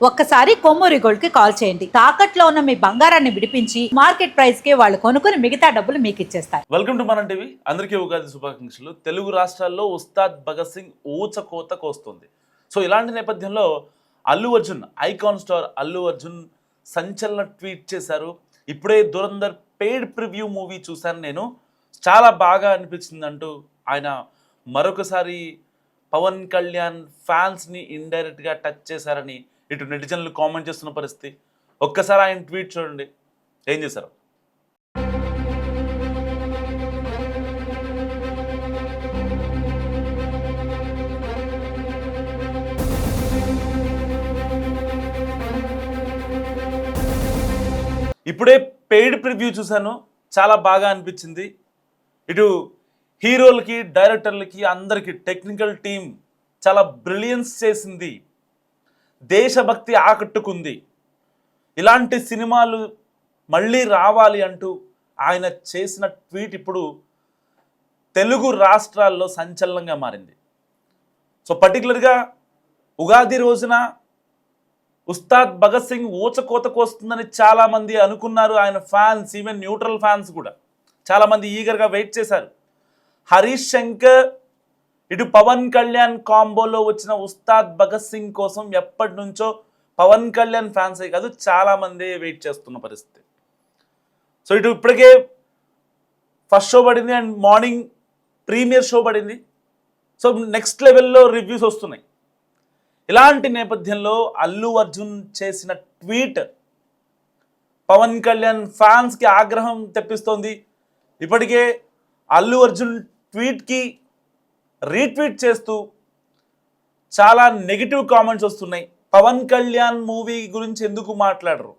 ఒక్కసారి కొమ్మూరి గోల్డ్ కి కాల్ చేయండి. తాకట్లో ఉన్న మీ బంగారాన్ని విడిపించి మార్కెట్ ప్రైస్ కి వాళ్ళు కొనుక్కుని మిగతా డబ్బులు మీకు ఇచ్చేస్తారు. వెల్కమ్ టు మన టీవీ. అందరికీ ఉగాది శుభాకాంక్షలు. తెలుగు రాష్ట్రాల్లో ఉస్తాద్ భగత్ సింగ్ ఊచకోత కోస్తుంది. సో ఇలాంటి నేపథ్యంలో అల్లు అర్జున్, ఐకాన్ స్టార్ అల్లు అర్జున్ సంచలన ట్వీట్ చేశారు. ఇప్పుడే దురంధర్ పెయిడ్ ప్రివ్యూ మూవీ చూశాను, నేను చాలా బాగా అనిపించింది అంటూ ఆయన మరొకసారి పవన్ కళ్యాణ్ ఫ్యాన్స్ని ఇండైరెక్ట్గా టచ్ చేశారని ఇటు నెటిజన్లు కామెంట్ చేస్తున్న పరిస్థితి. ఒక్కసారి ఆయన ట్వీట్ చూడండి, ఏం చేశారు. ఇప్పుడే పెయిడ్ ప్రివ్యూ చూశాను, చాలా బాగా అనిపించింది. ఇటు హీరోలకి, డైరెక్టర్లకి, అందరికీ టెక్నికల్ టీం చాలా బ్రిలియన్స్ చేసింది, దేశభక్తి ఆకట్టుకుంది. ఇలాంటి సినిమాలు మళ్ళీ రావాలి అంటూ ఆయన చేసిన ట్వీట్ ఇప్పుడు తెలుగు రాష్ట్రాల్లో సంచలనంగా మారింది. సో పర్టికులర్గా ఉగాది రోజున ఉస్తాద్ భగత్ సింగ్ ఊచకోతకు వస్తుందని చాలామంది అనుకున్నారు. ఆయన ఫ్యాన్స్, ఈవెన్ న్యూట్రల్ ఫ్యాన్స్ కూడా చాలామంది ఈగర్గా వెయిట్ చేశారు. హరీష్ శంకర్ ఇటు పవన్ కళ్యాణ్ కాంబోలో వచ్చిన ఉస్తాద్ భగత్ సింగ్ కోసం ఎప్పటి నుంచో పవన్ కళ్యాణ్ ఫ్యాన్సే కాదు చాలామంది వెయిట్ చేస్తున్న పరిస్థితి. సో ఇటు ఇప్పటికే ఫస్ట్ షో పడింది అండ్ మార్నింగ్ ప్రీమియర్ షో పడింది. సో నెక్స్ట్ లెవెల్లో రివ్యూస్ వస్తున్నాయి. ఇలాంటి నేపథ్యంలో అల్లు అర్జున్ చేసిన ట్వీట్ పవన్ కళ్యాణ్ ఫ్యాన్స్కి ఆగ్రహం తెప్పిస్తోంది. ఇప్పటికే అల్లు అర్జున్ ట్వీట్కి రీట్వీట్ చేస్తూ చాలా నెగిటివ్ కామెంట్స్ వస్తున్నాయి. పవన్ కళ్యాణ్ మూవీ గురించి ఎందుకు మాట్లాడరు,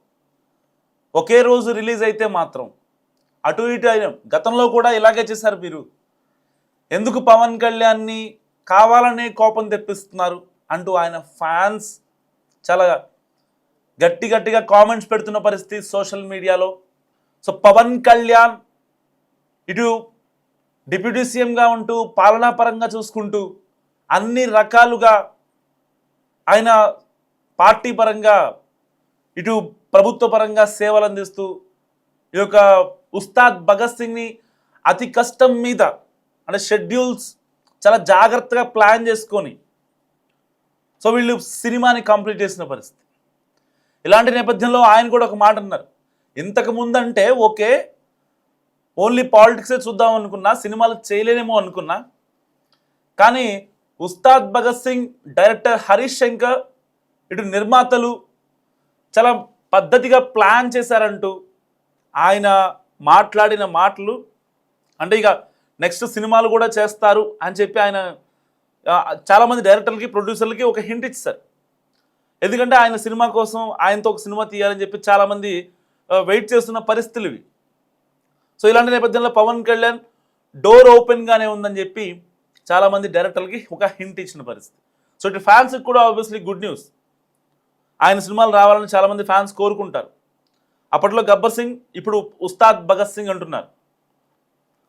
ఒకే రోజు రిలీజ్ అయితే మాత్రం అటు ఇటు అయిన గతంలో కూడా ఇలాగే చేశారు మీరు, ఎందుకు పవన్ కళ్యాణ్ని కావాలనే కోపం తెప్పిస్తున్నారు అంటూ ఆయన ఫ్యాన్స్ చాలా గట్టిగా కామెంట్స్ పెడుతున్న పరిస్థితి సోషల్ మీడియాలో. సో పవన్ కళ్యాణ్ ఇటు డిప్యూటీ సీఎంగా ఉంటూ పాలనాపరంగా చూసుకుంటూ అన్ని రకాలుగా ఆయన పార్టీ పరంగా ఇటు ప్రభుత్వ పరంగా సేవలు అందిస్తూ ఈ యొక్క ఉస్తాద్ భగత్ సింగ్ని అతి కష్టం మీద అంటే షెడ్యూల్స్ చాలా జాగ్రత్తగా ప్లాన్ చేసుకొని సో వీళ్ళు సినిమాని కంప్లీట్ చేసిన పరిస్థితి. ఇలాంటి నేపథ్యంలో ఆయన కూడా ఒక మాట అన్నారు, ఇంతకు ముందంటే ఓకే ఓన్లీ పాలిటిక్సే చూద్దాం అనుకున్నా, సినిమాలు చేయలేనేమో అనుకున్నా, కానీ ఉస్తాద్ భగత్ సింగ్, డైరెక్టర్ హరీష్ శంకర్, ఇటు నిర్మాతలు చాలా పద్ధతిగా ప్లాన్ చేశారంటూ ఆయన మాట్లాడిన మాటలు అంటే ఇక నెక్స్ట్ సినిమాలు కూడా చేస్తారు అని చెప్పి ఆయన చాలామంది డైరెక్టర్లకి, ప్రొడ్యూసర్లకి ఒక హింట్ ఇచ్చారు. ఎందుకంటే ఆయన సినిమా కోసం ఆయనతో ఒక సినిమా తీయాలని చెప్పి చాలామంది వెయిట్ చేస్తున్న పరిస్థితులు ఇవి. సో ఇలాంటి నేపథ్యంలో పవన్ కళ్యాణ్ డోర్ ఓపెన్గానే ఉందని చెప్పి చాలామంది డైరెక్టర్లకి ఒక హింట్ ఇచ్చిన పరిస్థితి. సో ఇటు ఫ్యాన్స్కి కూడా ఆబ్వియస్లీ గుడ్ న్యూస్, ఆయన సినిమాలు రావాలని చాలామంది ఫ్యాన్స్ కోరుకుంటారు. అప్పట్లో గబ్బర్ సింగ్, ఇప్పుడు ఉస్తాద్ భగత్ సింగ్ అంటున్నారు.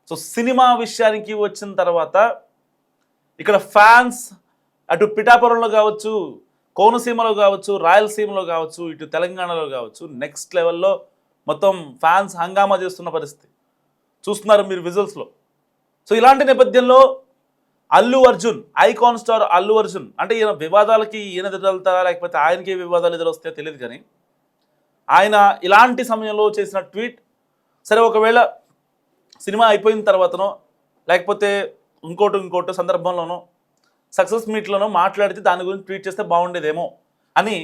సో సినిమా విషయానికి వచ్చిన తర్వాత ఇక్కడ ఫ్యాన్స్ అటు పిఠాపురంలో కావచ్చు, కోనసీమలో కావచ్చు, రాయలసీమలో కావచ్చు, ఇటు తెలంగాణలో కావచ్చు నెక్స్ట్ లెవెల్లో మొత్తం ఫ్యాన్స్ హంగామా చేస్తున్న పరిస్థితి చూస్తున్నారు మీరు విజువల్స్లో. సో ఇలాంటి నేపథ్యంలో అల్లు అర్జున్, ఐకాన్ స్టార్ అల్లు అర్జున్ అంటే ఈయన వివాదాలకి ఈయన ఎదురెళ్తారా లేకపోతే ఆయనకి వివాదాలు ఎదురొస్తాయో తెలియదు, కానీ ఆయన ఇలాంటి సమయంలో చేసిన ట్వీట్ సరే ఒకవేళ సినిమా అయిపోయిన తర్వాతనో లేకపోతే ఇంకోటి సందర్భంలోనో సక్సెస్ మీట్లోనో మాట్లాడితే దాని గురించి ట్వీట్ చేస్తే బాగుండేదేమో అని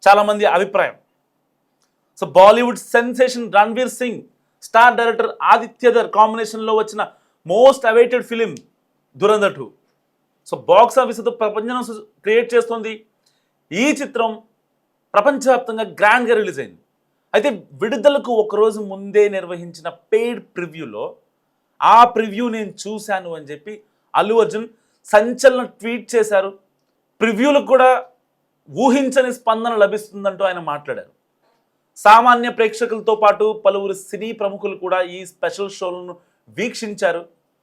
చాలామంది అభిప్రాయం. So Bollywood sensation Ranveer Singh, star director Aditya Dhar కాంబినేషన్లో వచ్చిన most awaited film Dhurandhar 2 so box ఆఫీస్తో ప్రపంచం క్రియేట్ చేస్తుంది. ఈ చిత్రం ప్రపంచవ్యాప్తంగా గ్రాండ్గా రిలీజ్ అయింది. అయితే విడుదలకు ఒకరోజు ముందే నిర్వహించిన పెయిడ్ ప్రివ్యూలో ఆ ప్రివ్యూ నేను చూశాను అని చెప్పి అల్లు అర్జున్ సంచలన ట్వీట్ చేశారు. ప్రివ్యూలకు కూడా ఊహించని స్పందన లభిస్తుందంటూ ఆయన మాట్లాడారు. సామాన్య ప్రేక్షకులతో పాటు పలువురు సినీ ప్రముఖులు కూడా ఈ స్పెషల్ షోలను వీక్షించారు.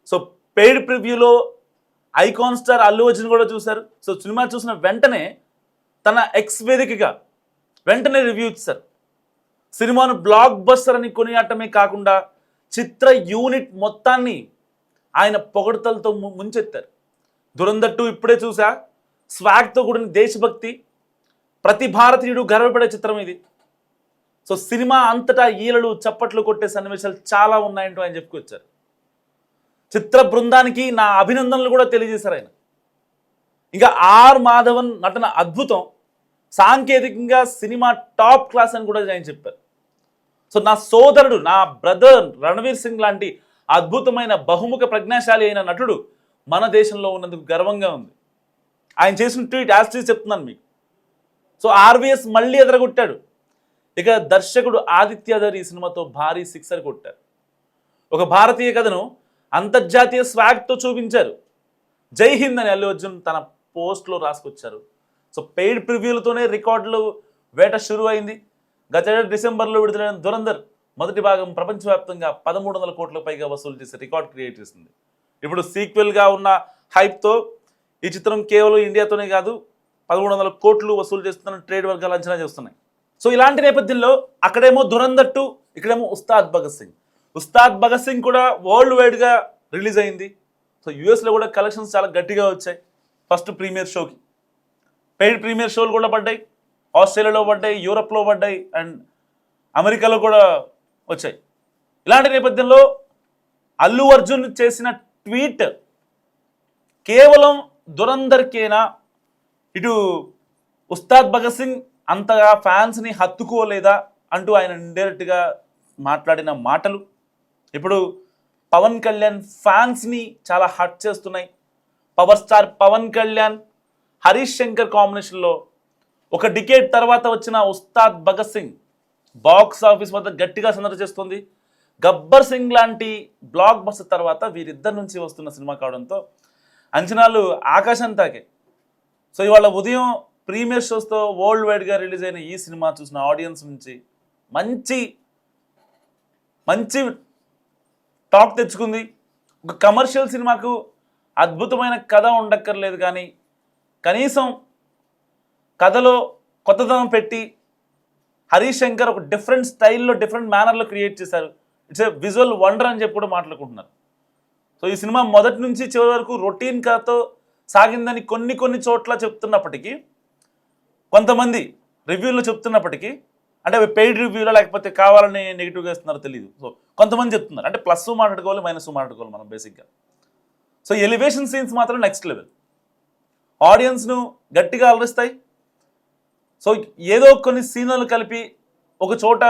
సో పెయిడ్ ప్రివ్యూలో ఐకాన్ స్టార్ అల్లు అర్జున్ కూడా చూశారు. సో సినిమా చూసిన వెంటనే తన ఎక్స్ వేదికగా వెంటనే రివ్యూ ఇచ్చారు. సినిమాను బ్లాక్ బస్టర్ అని కొనియాటమే కాకుండా చిత్ర యూనిట్ మొత్తాన్ని ఆయన పొగడ్తలతో ముంచెత్తారు. దురంధర్ 2 ఇప్పుడే చూసా, స్వాగ్తో కూడిన దేశభక్తి, ప్రతి భారతీయుడు గర్వపడే చిత్రం ఇది. సో సినిమా అంతటా ఈలలు చప్పట్లు కొట్టే సన్నివేశాలు చాలా ఉన్నాయంటూ ఆయన చెప్పుకొచ్చారు. చిత్ర బృందానికి నా అభినందనలు కూడా తెలియజేశారు ఆయన. ఇంకా ఆర్ మాధవన్ నటన అద్భుతం, సాంకేతికంగా సినిమా టాప్ క్లాస్ అని కూడా ఆయన చెప్పారు. సో నా సోదరుడు, నా బ్రదర్ రణవీర్ సింగ్ లాంటి అద్భుతమైన బహుముఖ ప్రజ్ఞాశాలి అయిన నటుడు మన దేశంలో ఉన్నందుకు గర్వంగా ఉంది. ఆయన చేసిన ట్వీట్ యాస్ట్రీ చెప్తున్నాను మీకు. సో ఆర్వీఎస్ మళ్ళీ ఎదరగొట్టాడు. ఇక దర్శకుడు ఆదిత్యధర్ ఈ సినిమాతో భారీ సిక్సర్ కొట్టారు. ఒక భారతీయ కథను అంతర్జాతీయ స్వాగ్తో చూపించారు. జై హింద్ అని అల్లు అర్జున్ తన పోస్ట్లో రాసుకొచ్చారు. సో పెయిడ్ ప్రివ్యూలతోనే రికార్డులు వేట షురు అయింది. గత ఏడాది డిసెంబర్లో విడుదలైన దురంధర్ మొదటి భాగం ప్రపంచవ్యాప్తంగా 1300 కోట్ల పైగా వసూలు చేసే రికార్డ్ క్రియేట్ చేసింది. ఇప్పుడు సీక్వెల్గా ఉన్న హైప్తో ఈ చిత్రం కేవలం ఇండియాతోనే కాదు 1300 కోట్లు వసూలు చేస్తుందని ట్రేడ్ వర్గాలు అంచనా చేస్తున్నాయి. సో ఇలాంటి నేపథ్యంలో అక్కడేమో దురంధర్ 2, ఇక్కడేమో ఉస్తాద్ భగత్ సింగ్. ఉస్తాద్ భగత్ సింగ్ కూడా వరల్డ్ వైడ్గా రిలీజ్ అయింది. సో యూఎస్లో కూడా కలెక్షన్స్ చాలా గట్టిగా వచ్చాయి. ఫస్ట్ ప్రీమియర్ షోకి పెయిడ్ ప్రీమియర్ షోలు కూడా పడ్డాయి. ఆస్ట్రేలియాలో పడ్డాయి, యూరప్లో పడ్డాయి, అండ్ అమెరికాలో కూడా వచ్చాయి. ఇలాంటి నేపథ్యంలో అల్లు అర్జున్ చేసిన ట్వీట్ కేవలం దురంధర్కేనా, ఇటు ఉస్తాద్ భగత్ సింగ్ అంతగా ఫ్యాన్స్ని హత్తుకోలేదా అంటూ ఆయన ఇండైరెక్ట్గా మాట్లాడిన మాటలు ఇప్పుడు పవన్ కళ్యాణ్ ఫ్యాన్స్ని చాలా హర్ట్ చేస్తున్నాయి. పవర్ స్టార్ పవన్ కళ్యాణ్, హరీష్ శంకర్ కాంబినేషన్లో ఒక డికేడ్ తర్వాత వచ్చిన ఉస్తాద్ భగత్ సింగ్ బాక్స్ ఆఫీస్ వద్ద గట్టిగా సందడి చేస్తుంది. గబ్బర్ సింగ్ లాంటి బ్లాక్ బస్టర్ తర్వాత వీరిద్దరి నుంచి వస్తున్న సినిమా కావడంతో అంచనాలు ఆకాశం తాకే. సో ఇవాళ ఉదయం ప్రీమియర్ షోస్తో వరల్డ్ వైడ్గా రిలీజ్ అయిన ఈ సినిమా చూసిన ఆడియన్స్ నుంచి మంచి మంచి టాక్ తెచ్చుకుంది. ఒక కమర్షియల్ సినిమాకు అద్భుతమైన కథ ఉండక్కర్లేదు, కానీ కనీసం కథలో కొత్తదనం పెట్టి హరీష్ శంకర్ ఒక డిఫరెంట్ స్టైల్లో డిఫరెంట్ మేనర్లో క్రియేట్ చేశారు. ఇట్స్ ఏ విజువల్ వండర్ అని చెప్పి కూడా మాట్లాడుకుంటున్నారు. సో ఈ సినిమా మొదటి నుంచి చివరి వరకు రొటీన్ కథతో సాగిందని కొన్ని చోట్ల చెప్తున్నప్పటికీ, కొంతమంది రివ్యూలో చెప్తున్నప్పటికీ, అంటే అవి పెయిడ్ రివ్యూలో లేకపోతే కావాలని నెగిటివ్గా ఇస్తున్నారో తెలియదు. సో కొంతమంది చెప్తున్నారు అంటే ప్లస్ మాట్లాడుకోవాలి, మైనస్ మాట్లాడుకోవాలి మనం బేసిక్గా. సో ఎలివేషన్ సీన్స్ మాత్రం నెక్స్ట్ లెవెల్, ఆడియన్స్ను గట్టిగా అలరిస్తాయి. సో ఏదో కొన్ని సీన్లు కలిపి ఒక చోట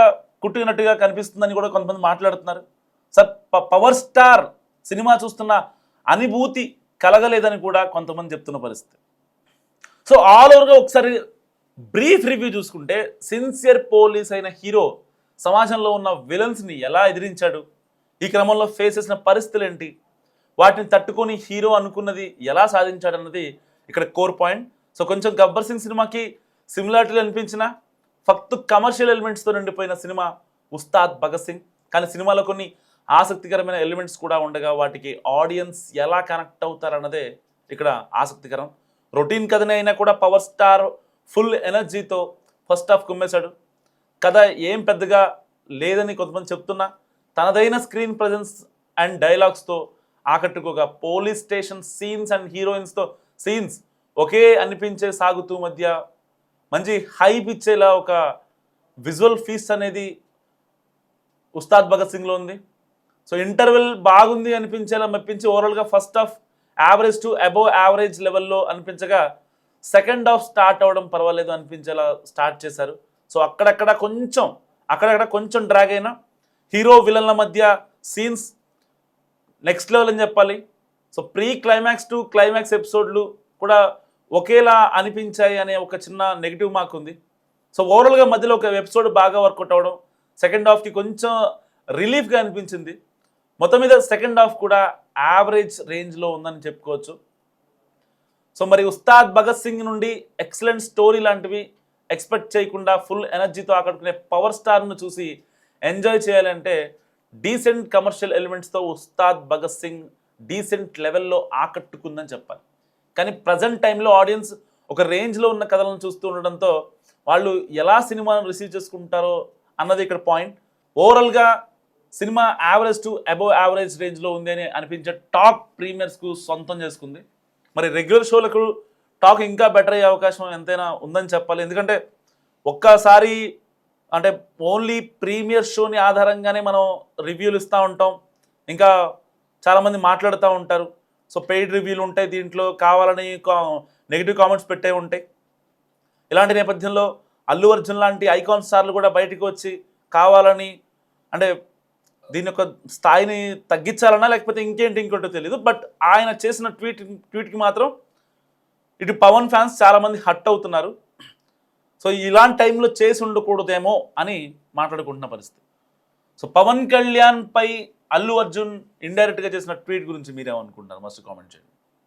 కుట్టినట్టుగా కనిపిస్తుందని కూడా కొంతమంది మాట్లాడుతున్నారు. సార్ పవర్ స్టార్ సినిమా చూస్తున్న అనుభూతి కలగలేదని కూడా కొంతమంది చెప్తున్న పరిస్థితి. సో ఆల్ ఓవర్గా ఒకసారి బ్రీఫ్ రివ్యూ చూసుకుంటే, సిన్సియర్ పోలీస్ అయిన హీరో సమాజంలో ఉన్న విలన్స్ని ఎలా ఎదిరించాడు, ఈ క్రమంలో ఫేస్ చేసిన పరిస్థితులు ఏంటి, వాటిని తట్టుకొని హీరో అనుకున్నది ఎలా సాధించాడన్నది ఇక్కడ కోర్ పాయింట్. సో కొంచెం గబ్బర్ సింగ్ సినిమాకి సిమిలారిటీలు అనిపించిన ఫక్తు కమర్షియల్ ఎలిమెంట్స్తో నిండిపోయిన సినిమా ఉస్తాద్ భగత్ సింగ్. కానీ సినిమాలో కొన్ని ఆసక్తికరమైన ఎలిమెంట్స్ కూడా ఉండగా వాటికి ఆడియన్స్ ఎలా కనెక్ట్ అవుతారన్నదే ఇక్కడ ఆసక్తికరం. రొటీన్ కథనే అయినా కూడా పవర్ స్టార్ ఫుల్ ఎనర్జీతో ఫస్ట్ హాఫ్ కుమ్మేశాడు. కథ ఏం పెద్దగా లేదని కొంతమంది చెప్తున్నా, తనదైన స్క్రీన్ ప్రజెన్స్ అండ్ డైలాగ్స్తో ఆకట్టుకోగా పోలీస్ స్టేషన్ సీన్స్ అండ్ హీరోయిన్స్తో సీన్స్ ఒకే అనిపించే సాగుతూ మధ్య మంచి హైప్ ఇచ్చేలా ఒక విజువల్ ఫీస్ట్ అనేది ఉస్తాద్ భగత్ సింగ్లో ఉంది. సో ఇంటర్వెల్ బాగుంది అనిపించేలా మెప్పించి ఓవరాల్గా first half average to above average లెవెల్లో అనిపించగా సెకండ్ హాఫ్ స్టార్ట్ అవ్వడం పర్వాలేదు అనిపించేలా స్టార్ట్ చేశారు. సో అక్కడక్కడ కొంచెం డ్రాగ్ అయినా హీరో విలన్ల మధ్య సీన్స్ నెక్స్ట్ లెవెల్ అని చెప్పాలి. So pre climax to climax ఎపిసోడ్లు కూడా ఒకేలా అనిపించాయి అనే ఒక చిన్న నెగిటివ్ మార్క్ ఉంది. సో ఓవరాల్గా మధ్యలో ఒక ఎపిసోడ్ బాగా వర్కౌట్ అవ్వడం, సెకండ్ హాఫ్కి కొంచెం రిలీఫ్గా అనిపించింది. మొత్తం మీద సెకండ్ హాఫ్ కూడా యావరేజ్ రేంజ్లో ఉందని చెప్పుకోవచ్చు. సో మరి ఉస్తాద్ భగత్ సింగ్ నుండి ఎక్సలెంట్ స్టోరీ లాంటివి ఎక్స్పెక్ట్ చేయకుండా ఫుల్ ఎనర్జీతో ఆకట్టుకునే పవర్ స్టార్ను చూసి ఎంజాయ్ చేయాలంటే డీసెంట్ కమర్షియల్ ఎలిమెంట్స్తో ఉస్తాద్ భగత్ సింగ్ డీసెంట్ లెవెల్లో ఆకట్టుకుందని చెప్పాలి. కానీ ప్రజెంట్ టైంలో ఆడియన్స్ ఒక రేంజ్లో ఉన్న కథలను చూస్తూ ఉండడంతో వాళ్ళు ఎలా సినిమాను రిసీవ్ చేసుకుంటారో అన్నది ఇక్కడ పాయింట్. ఓవరాల్గా cinema average to above average రేంజ్లో ఉంది అని అనిపించే టాక్ ప్రీమియర్స్కు సొంతం చేసుకుంది. మరి రెగ్యులర్ షోలకు టాక్ ఇంకా బెటర్ అయ్యే అవకాశం ఎంతైనా ఉందని చెప్పాలి. ఎందుకంటే ఒక్కసారి అంటే ఓన్లీ ప్రీమియర్ షోని ఆధారంగానే మనం రివ్యూలు ఇస్తూ ఉంటాం, ఇంకా చాలామంది మాట్లాడుతూ ఉంటారు. సో పెయిడ్ రివ్యూలు ఉంటాయి, దీంట్లో కావాలని నెగిటివ్ కామెంట్స్ పెట్టే ఉంటాయి. ఇలాంటి నేపథ్యంలో అల్లు అర్జున్ లాంటి ఐకాన్ స్టార్లు కూడా బయటకు వచ్చి కావాలని అంటే దీని యొక్క స్థాయిని తగ్గించాలన్నా లేకపోతే ఇంకోటో తెలియదు, బట్ ఆయన చేసిన ట్వీట్కి మాత్రం ఇటు పవన్ ఫ్యాన్స్ చాలామంది హట్ అవుతున్నారు. సో ఇలాంటి టైంలో చేసి ఉండకూడదేమో అని మాట్లాడుకుంటున్న పరిస్థితి. సో పవన్ కళ్యాణ్ పై అల్లు అర్జున్ ఇండైరెక్ట్గా చేసిన ట్వీట్ గురించి మీరేమనుకుంటున్నారు? మస్ట్ కామెంట్ చేయండి.